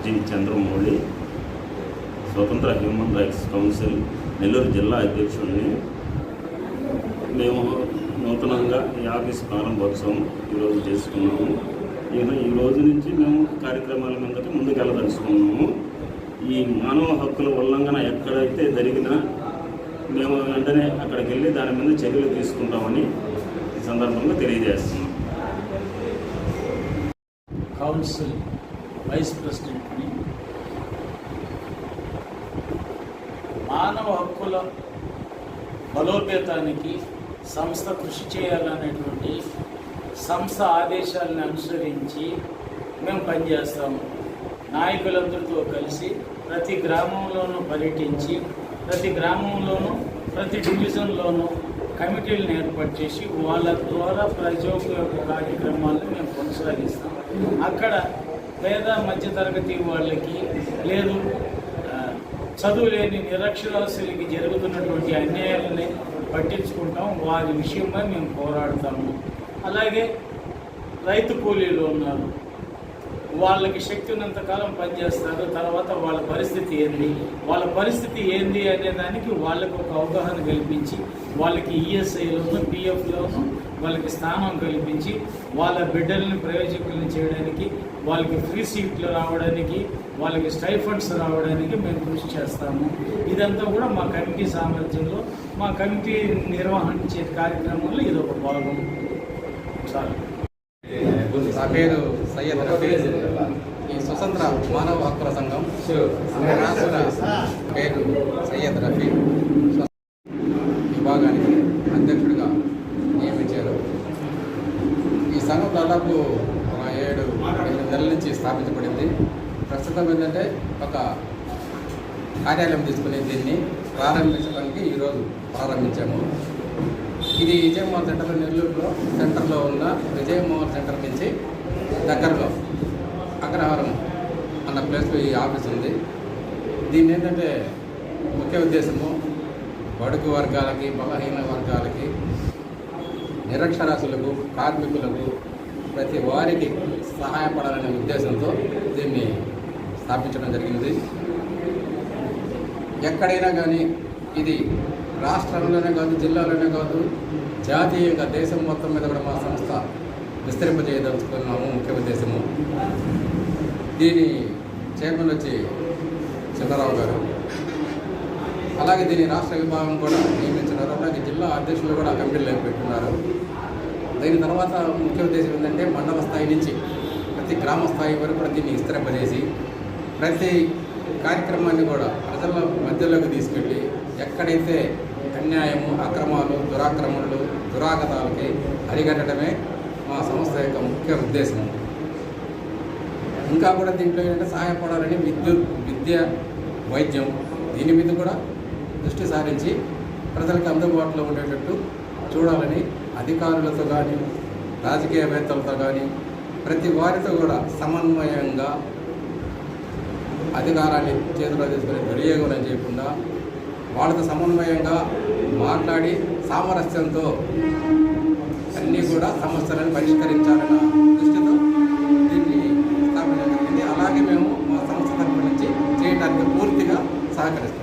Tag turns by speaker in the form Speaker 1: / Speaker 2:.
Speaker 1: G Chandramouli, స్వతంత్ర human rights council Nellore జిల్లా అధ్యక్షుడిని. మేము నూతనంగా ఈ ఆఫీస్ ప్రారంభోత్సవం ఈరోజు చేసుకున్నాము. ఈ రోజు నుంచి మేము కార్యక్రమాల మీదకి ముందుకెళ్ళదలుచుకున్నాము. ఈ మానవ హక్కుల ఉల్లంఘన ఎక్కడైతే జరిగినా మేము వెంటనే అక్కడికి వెళ్ళి దాని మీద చర్యలు తీసుకుంటామని ఈ సందర్భంగా తెలియజేస్తున్నాం.
Speaker 2: కౌన్సిల్ వైస్ ప్రెసిడెంట్ని. మానవ హక్కుల బలోపేతానికి సంస్థ కృషి చేయాలనేటువంటి సంస్థ ఆదేశాలను అనుసరించి మేము పనిచేస్తాము. నాయకులందరితో కలిసి ప్రతి గ్రామంలోనూ పర్యటించి ప్రతి గ్రామంలోనూ ప్రతి డివిజన్లోనూ కమిటీలను ఏర్పాటు చేసి వాళ్ళ ద్వారా ప్రజోపయోగ కార్యక్రమాలను మేము కొనసాగిస్తాం. అక్కడ పేద మధ్యతరగతి వాళ్ళకి లేదు చదువు లేని నిరక్షరాస్యులకి జరుగుతున్నటువంటి అన్యాయాలని పట్టించుకుంటాం. వారి విషయమై మేము పోరాడతాము. అలాగే రైతు కూలీలు ఉన్నారు, వాళ్ళకి శక్తి ఉన్నంతకాలం పనిచేస్తారు. తర్వాత వాళ్ళ పరిస్థితి ఏంది అనే దానికి వాళ్ళకు ఒక అవగాహన కల్పించి వాళ్ళకి ఈఎస్ఐలోను పిఎఫ్లోను వాళ్ళకి స్థానం కల్పించి వాళ్ళ బిడ్డల్ని ప్రయోజకులను చేయడానికి, వాళ్ళకి ఫ్రీ సీట్లు రావడానికి, వాళ్ళకి స్టైఫండ్స్ రావడానికి మేము కృషి చేస్తాము. ఇదంతా కూడా మా కమిటీ సామర్థ్యంలో, మా కమిటీ నిర్వహించే కార్యక్రమంలో ఇది ఒక భాగం. చాలు.
Speaker 3: నా పేరు సయ్యద్ రఫీ. ఈ స్వతంత్ర మానవ హక్కుల సంఘం రాష్ట్ర పేరు సయ్యద్ రఫీ విభాగానికి అధ్యక్షుడిగా నియమించారు. ఈ సంఘం దాదాపు 7-8 నెలల నుంచి స్థాపించబడింది. ప్రస్తుతం ఏంటంటే ఒక కార్యాలయం తీసుకుని దీన్ని ప్రారంభించడానికి ఈరోజు ప్రారంభించాము. ఇది విజయమోహన్ సెంటర్, నెల్లూరులో సెంటర్లో ఉన్న విజయమోహన్ సెంటర్ నుంచి దగ్గరలో అగ్రహారం అన్న ప్లేస్లో ఈ ఆఫీస్ ఉంది. దీన్ని ఏంటంటే ముఖ్య ఉద్దేశము బడుగు వర్గాలకి, బలహీన వర్గాలకి, నిరక్షరాస్యులకు, కార్మికులకు, ప్రతి వారికి సహాయపడాలనే ఉద్దేశంతో దీన్ని స్థాపించడం జరిగింది. ఎక్కడైనా కానీ ఇది రాష్ట్రంలోనే కాదు, జిల్లాలోనే కాదు, జాతీయంగా దేశం మొత్తం మీద కూడా మా సంస్థ విస్తరింపజేయదలుచుకున్నాము. ముఖ్య ఉద్దేశము. దీని చైర్మన్ వచ్చి చంద్రరావు గారు, అలాగే దీని రాష్ట్ర విభాగం కూడా నియమించినారు. అలాగే జిల్లా అధ్యక్షులు కూడా కమిటీలు పెట్టున్నారు. దీని తర్వాత ముఖ్య ఉద్దేశం ఏంటంటే మండల స్థాయి నుంచి ప్రతి గ్రామ స్థాయి వరకు కూడా దీన్ని విస్తరింపజేసి ప్రతి కార్యక్రమాన్ని కూడా ప్రజల మధ్యలోకి తీసుకెళ్ళి ఎక్కడైతే అన్యాయము, అక్రమాలు, దురాక్రమణలు, దురాగతాలకి అరిగట్టడమే మా సంస్థ యొక్క ముఖ్య ఉద్దేశం. ఇంకా కూడా దీంట్లో ఏంటంటే సహాయపడాలని విద్య, వైద్యం దీని మీద కూడా దృష్టి సారించి ప్రజలకు అందుబాటులో ఉండేటట్టు చూడాలని అధికారులతో కానీ, రాజకీయవేత్తలతో కానీ ప్రతి వారితో కూడా సమన్వయంగా అధికారాన్ని చేతిలో తీసుకుని దుర్యోగం చేయకుండా వాళ్ళతో సమన్వయంగా మాట్లాడి సామరస్యంతో అన్నీ కూడా సమస్యలను పరిష్కరించాలన్న దృష్టితో దీన్ని స్థాపించడం జరిగింది. అలాగే మేము మా సంస్థ తరఫు నుంచి చేయడానికి పూర్తిగా సహకరిస్తాం.